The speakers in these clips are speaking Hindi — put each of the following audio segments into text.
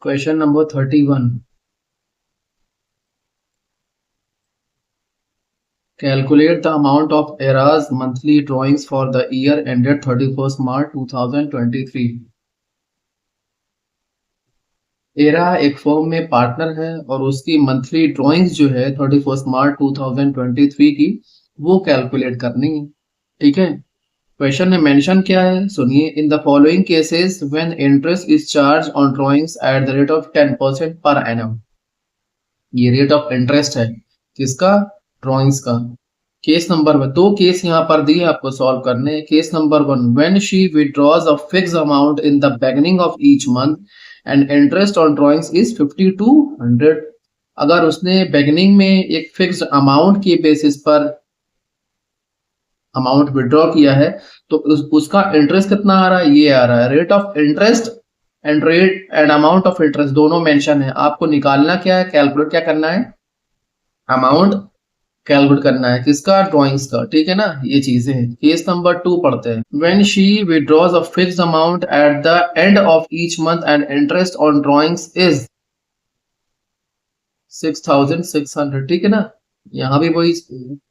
Question number 31. Calculate the amount of ERA's monthly drawings for the year ended 31st March 2023. Era एक फर्म में पार्टनर है और उसकी मंथली ड्राइंग्स जो है 31st मार्च 2023 की वो कैलकुलेट करनी है। ठीक है, क्वेश्चन में मेंशन क्या है सुनिए। In the following cases when interest is charge on drawings at the rate of 10% per annum. ये रेट ऑफ इंटरेस्ट है किसका? ड्राइंग्स का। केस नंबर वन, दो केस यहाँ पर दिए आपको सॉल्व करने। Case number one, when she withdraws a fixed amount in the beginning of each month and interest on drawings is 50 to 100। अगर उसने बिगिनिंग में एक फिक्स्ड अमाउंट के बेसिस पर अमाउंट विड्रॉ किया है तो उसका इंटरेस्ट कितना आ रहा है? ये आ रहा है। Rate of interest and amount of interest दोनों मेंशन है। आपको निकालना क्या है, कैलकुलेट क्या करना है? अमाउंट कैलकुलेट करना है किसका? ड्राइंग्स का। ठीक है ना, ये चीजें हैं। केस नंबर 2 पढ़ते हैं। When she withdraws a fixed amount at the end of each month and interest on drawings is 6600। ठीक है ना, यहाँ भी वही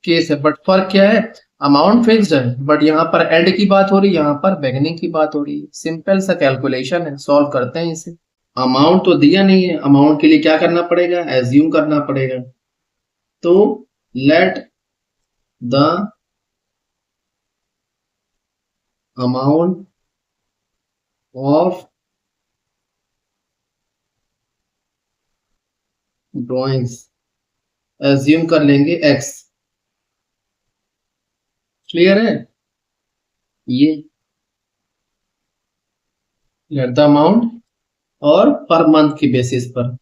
केस है बट फर्क क्या है? अमाउंट फिक्स्ड है बट यहाँ पर एंड की बात हो रही है, यहाँ पर बिगिनिंग की बात हो रही है। सिंपल सा कैलकुलेशन है, सॉल्व करते हैं इसे। अमाउंट तो दिया नहीं है, अमाउंट के लिए क्या करना पड़ेगा? एज्यूम करना पड़ेगा। तो late the amount of drawings assume कर लेंगे x। क्लियर है? ये लेट द अमाउंट और पर मंथ की बेसिस पर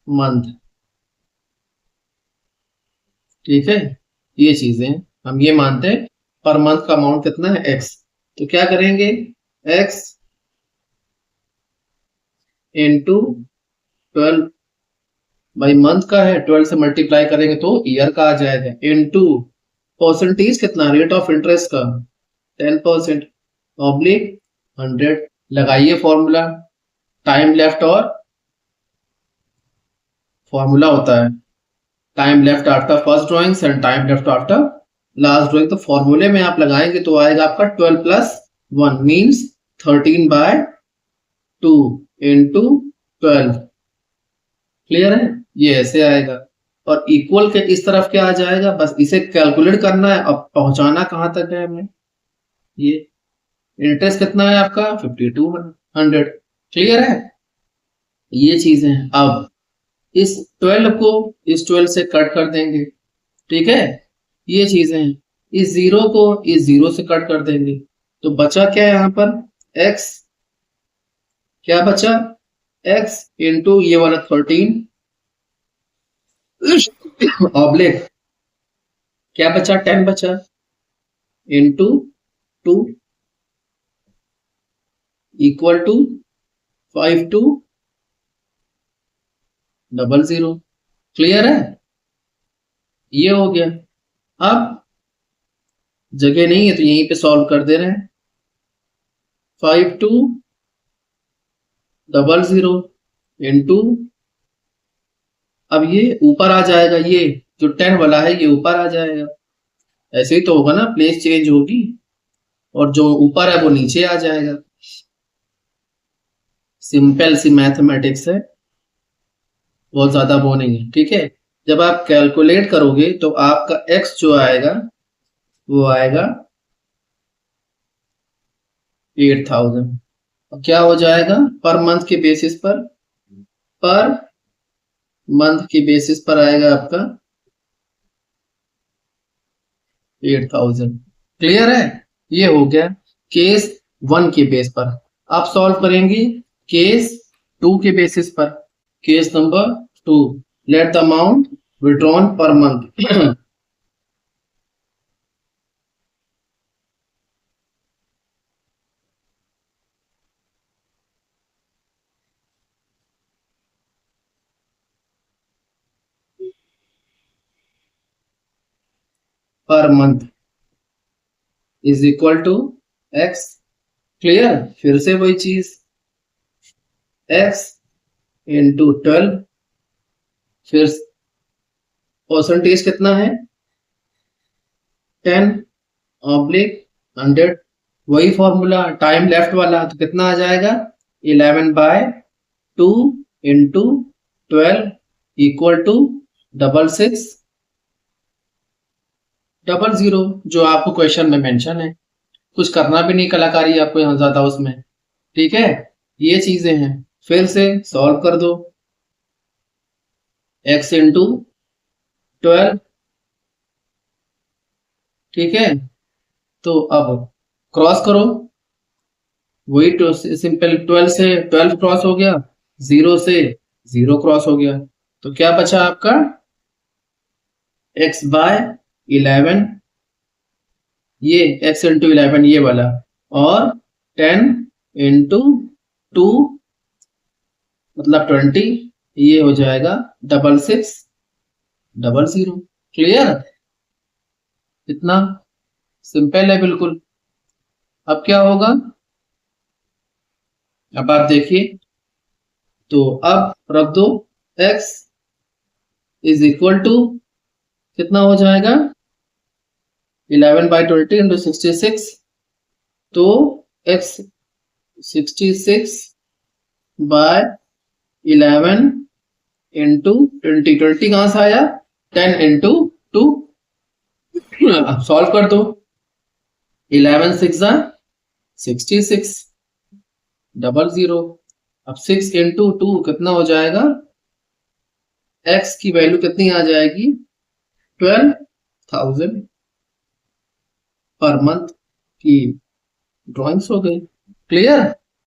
मंथ। ठीक है, ये चीजें हम ये मानते हैं पर मंथ का अमाउंट कितना है? x। तो क्या करेंगे? x इंटू 12 भाई मंथ का है, 12 से मल्टीप्लाई करेंगे तो ईयर का आ जाएगा। इंटू परसेंटेज कितना? रेट ऑफ इंटरेस्ट का 10% ऑब्लिक 100। लगाइए फॉर्मूला। टाइम लेफ्ट और फॉर्मूला होता है time left after first drawings and time left after last drawing. तो फॉर्मूले में आप लगाएंगे तो आएगा आपका 12 + 1 मीन्स 13/2 इंटू 12। क्लियर है? ये ऐसे आएगा और इक्वल के इस तरफ क्या आ जाएगा? बस इसे कैलकुलेट करना है। अब पहुंचाना कहां तक है हमें? ये इंटरेस्ट कितना है आपका? 5200। क्लियर है? ये चीजें हैं। अब इस 12 को इस 12 से कट कर देंगे। ठीक है, ये चीजें हैं। इस 0 को इस 0 से कट कर देंगे तो बचा क्या यहाँ पर? x। क्या बचा? x इंटू ये वाला 13 ऑब्लिक क्या बचा? 10 बचा इंटू 2 इक्वल टू 5200। क्लियर है? ये हो गया। अब जगह नहीं है तो यहीं पे सॉल्व कर दे रहे हैं। 5200 इंटू, अब ये ऊपर आ जाएगा, ये जो 10 वाला है ये ऊपर आ जाएगा। ऐसे ही तो होगा ना, प्लेस चेंज होगी और जो ऊपर है वो नीचे आ जाएगा। सिंपल सी मैथमेटिक्स है, बहुत ज्यादा वो नहीं है। ठीक है, जब आप कैलकुलेट करोगे तो आपका x जो आएगा वो आएगा 8000। क्या हो जाएगा? पर मंथ के बेसिस पर मंथ के बेसिस पर आएगा आपका 8000। क्लियर है? ये हो गया केस 1 के बेस पर। आप सॉल्व करेंगे केस 2 के बेसिस पर। Case number 2, let the amount withdrawn per month per month is equal to x। Clear? फिर से वही चीज, x इंटू 12, फिर परसेंटेज कितना है 10/100, वही फॉर्मूला टाइम लेफ्ट वाला, तो कितना आ जाएगा 11/2 इंटू 12 इक्वल टू 6600, जो आपको क्वेश्चन में मेंशन है। कुछ करना भी नहीं कलाकारी आपको यहाँ ज्यादा उसमें, ठीक है। ये चीजें हैं, फिर से सॉल्व कर दो। x इंटू 12, ठीक है। तो अब क्रॉस करो, वही तो सिंपल, 12 से 12 क्रॉस हो गया, 0 से 0 क्रॉस हो गया, तो क्या बचा आपका x/11, ये x इंटू 11 ये वाला, और 10 इंटू 2 मतलब 20, ये हो जाएगा 6600। क्लियर? इतना सिंपल है बिल्कुल। अब क्या होगा, अब आप देखिए, तो अब रख दो x इज इक्वल टू कितना हो जाएगा 11/20 इंटू 66, तो x 66/11 इंटू 20, 20 कहां से आया 10 इंटू 2, अब सॉल्व कर दो, 11 6 66 00, अब 6 इंटू 2 कितना हो जाएगा, x की वैल्यू कितनी आ जाएगी 12,000 पर मंथ की ड्राइंग्स हो गई। क्लियर?